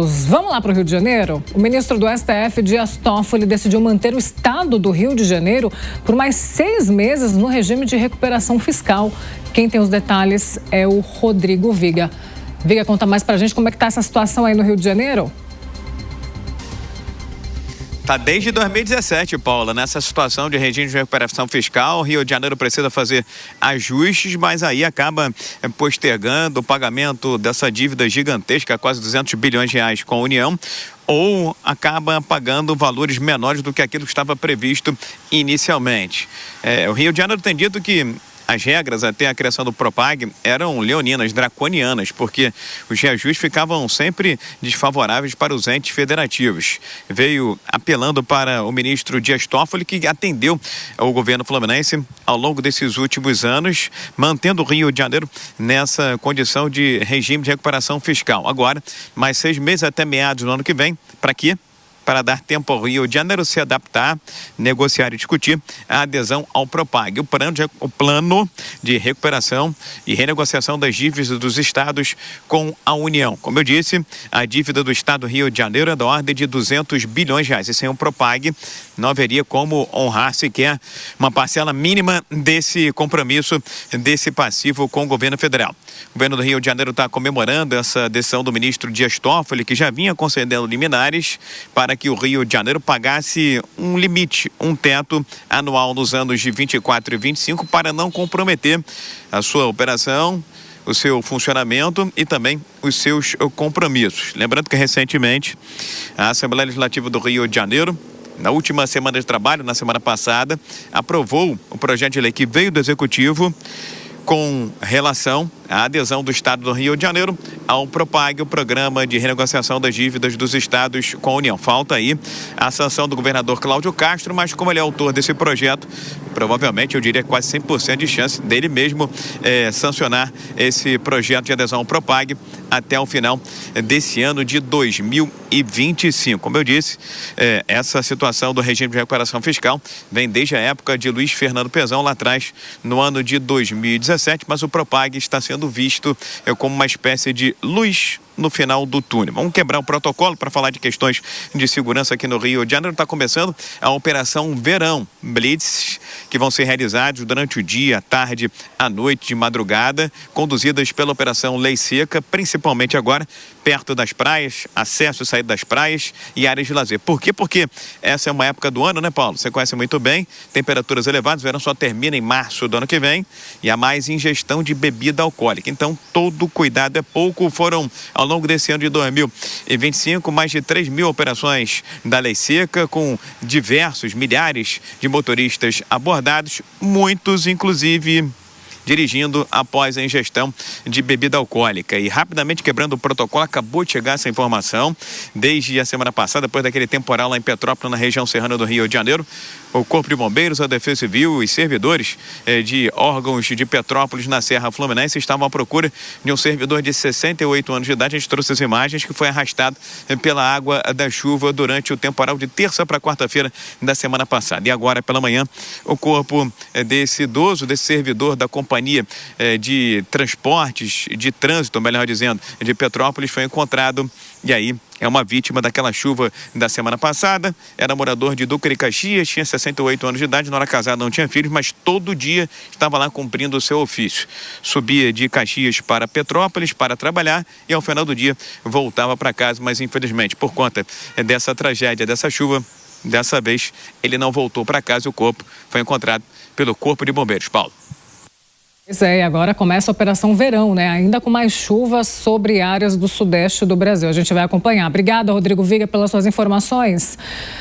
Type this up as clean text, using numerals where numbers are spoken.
Vamos lá para o Rio de Janeiro? O ministro do STF, Dias Toffoli, decidiu manter o estado do Rio de Janeiro por mais 6 meses no regime de recuperação fiscal. Quem tem os detalhes é o Rodrigo Viga. Viga, conta mais para a gente como é que está essa situação aí no Rio de Janeiro? Está desde 2017, Paula, nessa situação de regime de recuperação fiscal. O Rio de Janeiro precisa fazer ajustes, mas aí acaba postergando o pagamento dessa dívida gigantesca, quase 200 bilhões de reais com a União, ou acaba pagando valores menores do que aquilo que estava previsto inicialmente. O Rio de Janeiro tem dito que as regras até a criação do Propag eram leoninas, draconianas, porque os reajustes ficavam sempre desfavoráveis para os entes federativos. Veio apelando para o ministro Dias Toffoli, que atendeu o governo fluminense ao longo desses últimos anos, mantendo o Rio de Janeiro nessa condição de regime de recuperação fiscal. Agora, mais 6 meses até meados do ano que vem. Para quê? Para dar tempo ao Rio de Janeiro se adaptar, negociar e discutir a adesão ao Propag, o plano de recuperação e renegociação das dívidas dos estados com a União. Como eu disse, a dívida do estado do Rio de Janeiro é da ordem de 200 bilhões de reais. E sem o Propag, não haveria como honrar sequer uma parcela mínima desse compromisso, desse passivo com o governo federal. O governo do Rio de Janeiro está comemorando essa decisão do ministro Dias Toffoli, que já vinha concedendo liminares para que o Rio de Janeiro pagasse um limite, um teto anual nos anos de 24 e 25 para não comprometer a sua operação, o seu funcionamento e também os seus compromissos. Lembrando que recentemente a Assembleia Legislativa do Rio de Janeiro, na última semana de trabalho, na semana passada, aprovou o projeto de lei que veio do Executivo com relação à adesão do estado do Rio de Janeiro ao Propag, o programa de renegociação das dívidas dos estados com a União. Falta aí a sanção do governador Cláudio Castro, mas como ele é autor desse projeto, provavelmente eu diria quase 100% de chance dele mesmo sancionar esse projeto de adesão ao Propag até o final desse ano de 2025. Como eu disse, essa situação do regime de recuperação fiscal vem desde a época de Luiz Fernando Pezão, lá atrás, no ano de 2017, mas o Propag está sendo visto como uma espécie de luz no final do túnel. Vamos quebrar o protocolo para falar de questões de segurança aqui no Rio de Janeiro. Está começando a Operação Verão, blitz, que vão ser realizados durante o dia, à tarde, à noite, de madrugada, conduzidas pela Operação Lei Seca, principalmente agora perto das praias, acesso e saída das praias e áreas de lazer. Por quê? Porque essa é uma época do ano, né, Paulo? Você conhece muito bem, temperaturas elevadas, o verão só termina em março do ano que vem e há mais ingestão de bebida alcoólica. Então, todo cuidado é pouco. Foram, ao longo desse ano de 2025, mais de 3 mil operações da Lei Seca, com diversos, milhares de motoristas abordados, muitos, inclusive, dirigindo após a ingestão de bebida alcoólica. E rapidamente quebrando o protocolo, acabou de chegar essa informação, desde a semana passada, depois daquele temporal lá em Petrópolis, na região serrana do Rio de Janeiro, o Corpo de Bombeiros, a Defesa Civil e servidores de órgãos de Petrópolis na Serra Fluminense estavam à procura de um servidor de 68 anos de idade. A gente trouxe as imagens, que foi arrastado pela água da chuva durante o temporal de terça para quarta-feira da semana passada. E agora, pela manhã, o corpo desse idoso, desse servidor da companhia de transportes, de trânsito, melhor dizendo, de Petrópolis, foi encontrado. E aí, é uma vítima daquela chuva da semana passada, era morador de Duque de Caxias, tinha 68 anos de idade, não era casado, não tinha filhos, mas todo dia estava lá cumprindo o seu ofício. Subia de Caxias para Petrópolis para trabalhar e ao final do dia voltava para casa, mas infelizmente por conta dessa tragédia, dessa chuva, dessa vez ele não voltou para casa e o corpo foi encontrado pelo Corpo de Bombeiros. Paulo. Pois é, e agora começa a Operação Verão, né? Ainda com mais chuvas sobre áreas do sudeste do Brasil. A gente vai acompanhar. Obrigada, Rodrigo Viga, pelas suas informações.